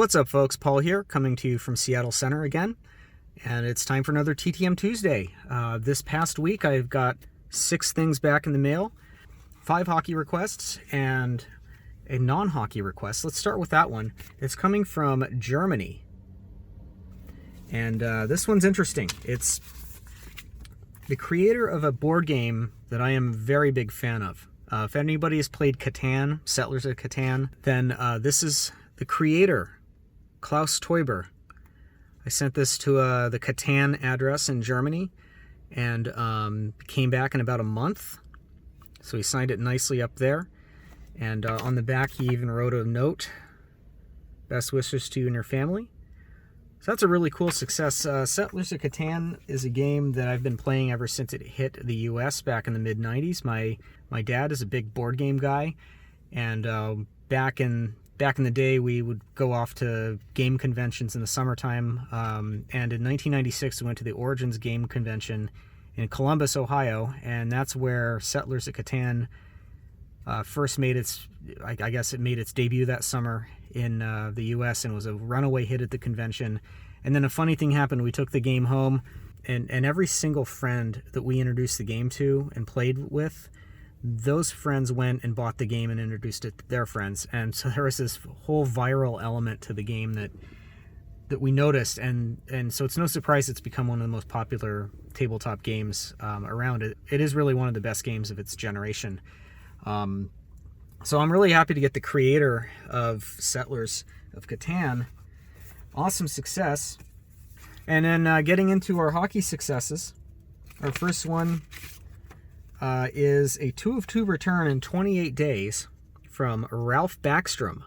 What's up, folks? Paul here, coming to you from Seattle Center again, and it's time for another TTM Tuesday. This past week, I've got 6 things back in the mail, 5 hockey requests, and a non-hockey request. Let's start with that one. It's coming from Germany, and this one's interesting. It's the creator of a board game that I am a very big fan of. If anybody has played Catan, Settlers of Catan, then this is the creator, Klaus Teuber. I sent this to the Catan address in Germany, and came back in about a month. So he signed it nicely up there. And on the back, he even wrote a note. Best wishes to you and your family. So that's a really cool success. Settlers of Catan is a game that I've been playing ever since it hit the US back in the mid-90s. My dad is a big board game guy, and back in the day, we would go off to game conventions in the summertime. And in 1996, we went to the Origins Game Convention in Columbus, Ohio, and that's where Settlers of Catan first made its, I guess it made its debut that summer in the U.S. and was a runaway hit at the convention. And then a funny thing happened. We took the game home, and every single friend that we introduced the game to and played with, those friends went and bought the game and introduced it to their friends. And so there was this whole viral element to the game that we noticed, and so it's no surprise it's become one of the most popular tabletop games around. It is really one of the best games of its generation. So I'm really happy to get the creator of Settlers of Catan. Awesome success. And then getting into our hockey successes, our first one is a 2 of 2 return in 28 days from Ralph Backstrom.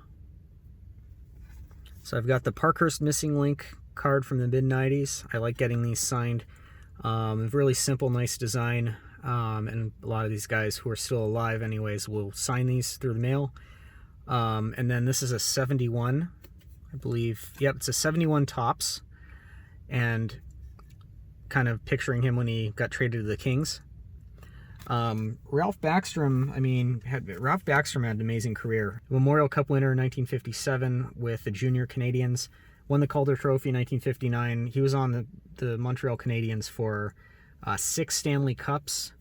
So I've got the Parkhurst Missing Link card from the mid-90s. I like getting these signed. Really simple, nice design. And a lot of these guys who are still alive anyways will sign these through the mail. And then this is a 71, I believe. Yep, it's a 71 tops. And kind of picturing him when he got traded to the Kings. Ralph Backstrom had an amazing career. Memorial Cup winner in 1957 with the Junior Canadiens. Won the Calder Trophy in 1959. He was on the Montreal Canadiens for 6 Stanley Cups.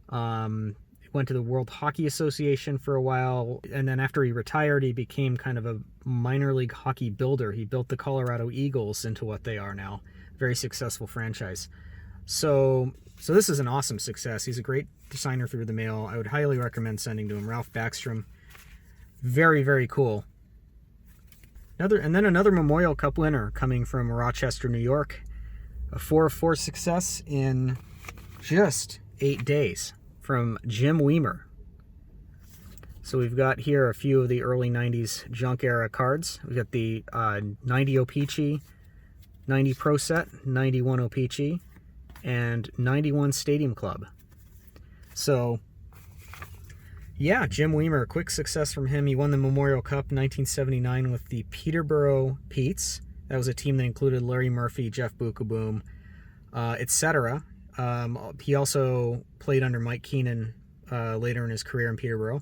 Went to the World Hockey Association for a while, and then after he retired, he became kind of a minor league hockey builder. He built the Colorado Eagles into what they are now. Very successful franchise. So this is an awesome success. He's a great designer through the mail. I would highly recommend sending to him. Ralph Backstrom. Very, very cool. Another Memorial Cup winner coming from Rochester, New York. A 4 of 4 success in just 8 days from Jim Weimer. So we've got here a few of the early 90s junk era cards. We've got the 90 O-Pee-Chee, 90 Pro Set, 91 O-Pee-Chee, and 91 Stadium Club. So yeah, Jim Weimer, a quick success from him. He won the Memorial Cup in 1979 with the Peterborough Petes. That was a team that included Larry Murphy, Jeff Bookaboom, etc. He also played under Mike Keenan later in his career in Peterborough.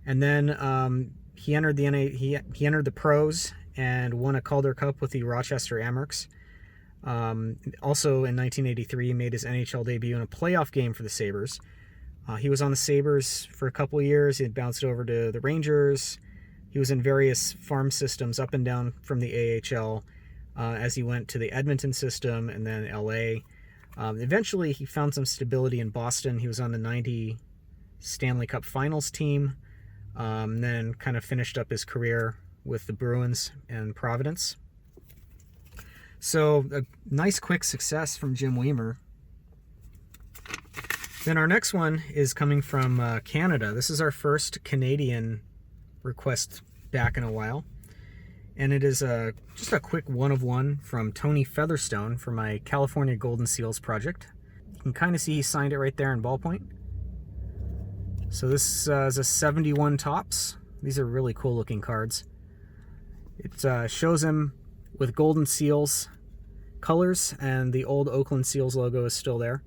And then he entered he entered the pros and won a Calder Cup with the Rochester Amerks. Also in 1983, he made his NHL debut in a playoff game for the Sabres. He was on the Sabres for a couple of years. He had bounced over to the Rangers. He was in various farm systems up and down from the AHL as he went to the Edmonton system and then LA. Eventually, he found some stability in Boston. He was on the 90 Stanley Cup Finals team, then kind of finished up his career with the Bruins and Providence. So a nice quick success from Jim Weimer. Then our next one is coming from Canada. This is our first Canadian request back in a while. And it is just a quick 1 of 1 from Tony Featherstone for my California Golden Seals project. You can kind of see he signed it right there in ballpoint. So this is a 71 tops. These are really cool looking cards. It shows him with Golden Seals colors, and the old Oakland Seals logo is still there.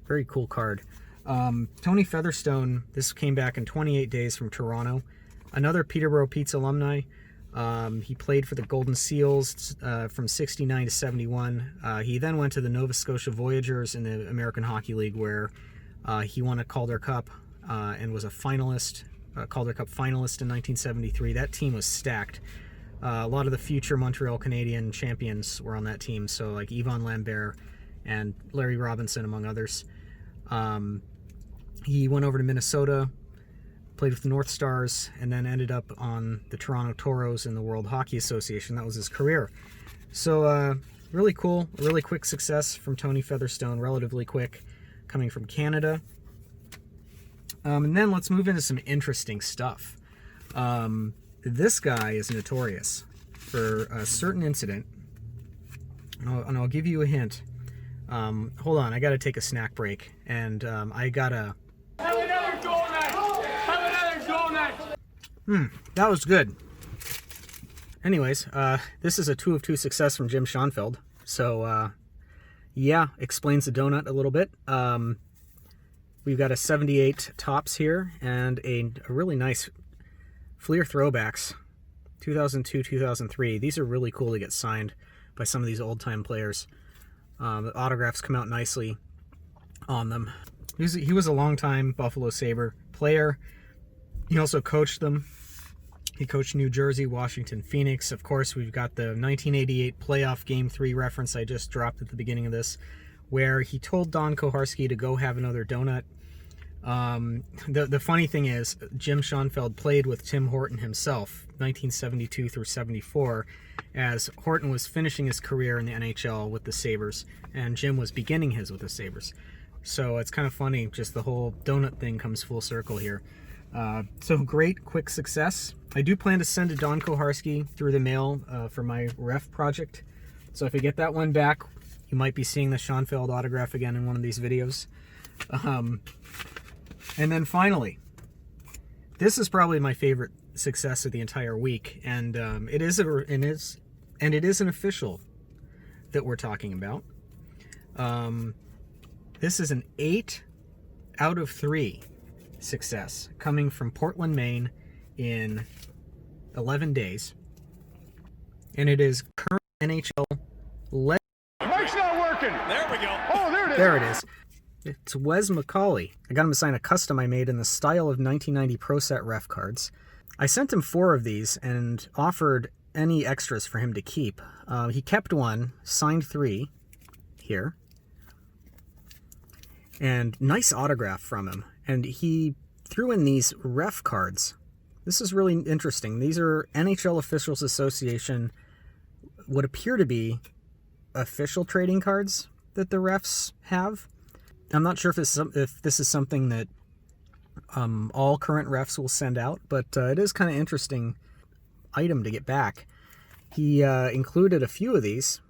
Very cool card. Tony Featherstone, this came back in 28 days from Toronto. Another Peterborough Petes alumni. He played for the Golden Seals from 69 to 71. He then went to the Nova Scotia Voyageurs in the American Hockey League, where he won a Calder Cup and was a finalist, Calder Cup finalist in 1973. That team was stacked. A lot of the future Montreal Canadian champions were on that team, so like Yvon Lambert and Larry Robinson, among others. He went over to Minnesota, played with the North Stars, and then ended up on the Toronto Toros in the World Hockey Association. That was his career. So really cool, really quick success from Tony Featherstone, relatively quick, coming from Canada. And then let's move into some interesting stuff. This guy is notorious for a certain incident, and I'll give you a hint. Hold on, I gotta take a snack break, and I gotta... Have another donut! Have another donut! That was good. Anyways, this is a 2 of 2 success from Jim Schoenfeld. So, yeah, explains the donut a little bit. We've got a 78 tops here and a really nice Fleer throwbacks, 2002, 2003. These are really cool to get signed by some of these old-time players. The autographs come out nicely on them. He was a long-time Buffalo Sabre player. He also coached them. He coached New Jersey, Washington, Phoenix. Of course, we've got the 1988 playoff Game 3 reference I just dropped at the beginning of this, where he told Don Koharski to go have another donut. The funny thing is, Jim Schoenfeld played with Tim Horton himself, 1972 through 74, as Horton was finishing his career in the NHL with the Sabres, and Jim was beginning his with the Sabres. So it's kind of funny, just the whole donut thing comes full circle here. So great, quick success. I do plan to send a Don Koharski through the mail for my ref project. So if I get that one back, you might be seeing the Schoenfeld autograph again in one of these videos. And then finally, this is probably my favorite success of the entire week, and it is an official that we're talking about. This is an 8 out of 3 success coming from Portland, Maine in 11 days, and it is current NHL legend. Mike's not working. There we go. Oh, there it is. There it is. It's Wes McCauley. I got him to sign a custom I made in the style of 1990 Pro Set ref cards. I sent him 4 of these and offered any extras for him to keep. He kept one, signed 3 here, and nice autograph from him. And he threw in these ref cards. This is really interesting. These are NHL Officials Association, what appear to be official trading cards that the refs have. I'm not sure if this is something that all current refs will send out, but it is kind of interesting item to get back. He included a few of these,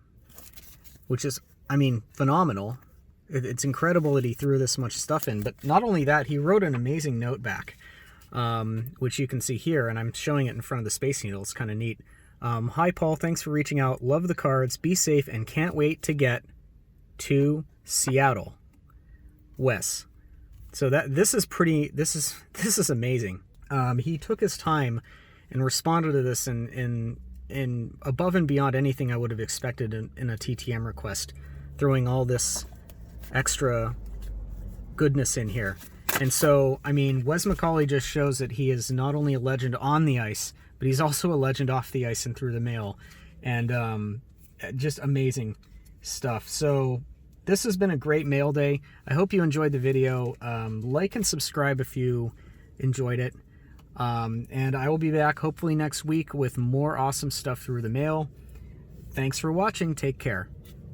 which is, I mean, phenomenal. It's incredible that he threw this much stuff in, but not only that, he wrote an amazing note back, which you can see here, and I'm showing it in front of the Space Needle. It's kind of neat. Hi, Paul. Thanks for reaching out. Love the cards. Be safe, and can't wait to get to Seattle. Wes. So this is amazing. He took his time and responded to this in above and beyond anything I would have expected in a TTM request, throwing all this extra goodness in here. And so, I mean, Wes McCauley just shows that he is not only a legend on the ice, but he's also a legend off the ice and through the mail. And just amazing stuff. So this has been a great mail day. I hope you enjoyed the video. Like and subscribe if you enjoyed it. And I will be back hopefully next week with more awesome stuff through the mail. Thanks for watching. Take care.